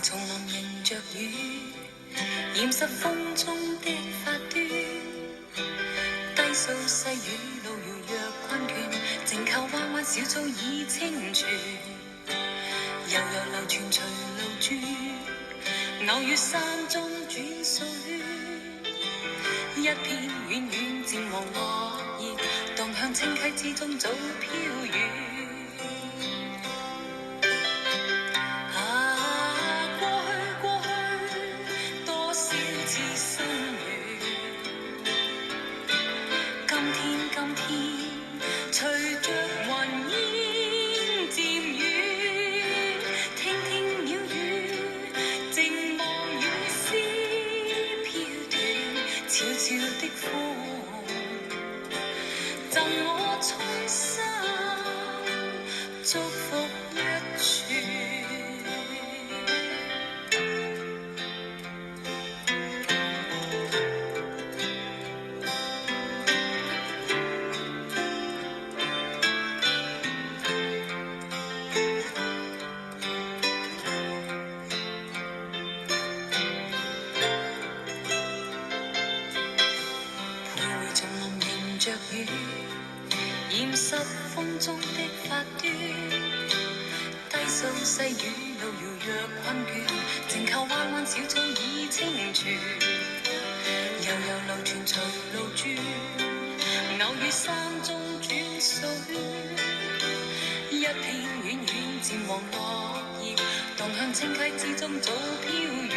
叢林迎着雨，染濕風中的發端。低訴細雨，路遙若困倦，靜靠彎彎小草已清泉。悠悠流傳隨路轉，偶遇山中轉數圈。一片遠遠漸黃落葉，蕩向清溪之中早飄遠。過去，多少次心願。今天，隨着雲煙漸遠，聽聽鳥語，靜望雨絲飄斷，悄悄的風，贈我衷心祝福一串。着雨，染濕風中的發端。低訴細雨，路遙若困倦，靜靠彎彎小草已清泉。悠悠流傳隨路轉，偶遇山中轉數圈。一片遠遠漸黃落葉，蕩向清溪之中早飄遠。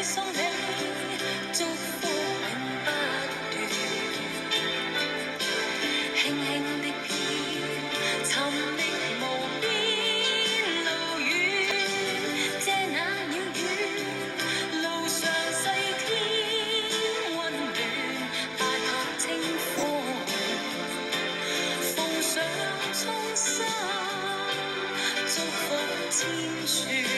送你祝福永不斷，輕輕的飄，尋覓無邊路遠，遮那鳥語，路上細天溫暖，大拍清風，奉上衷心祝福千串。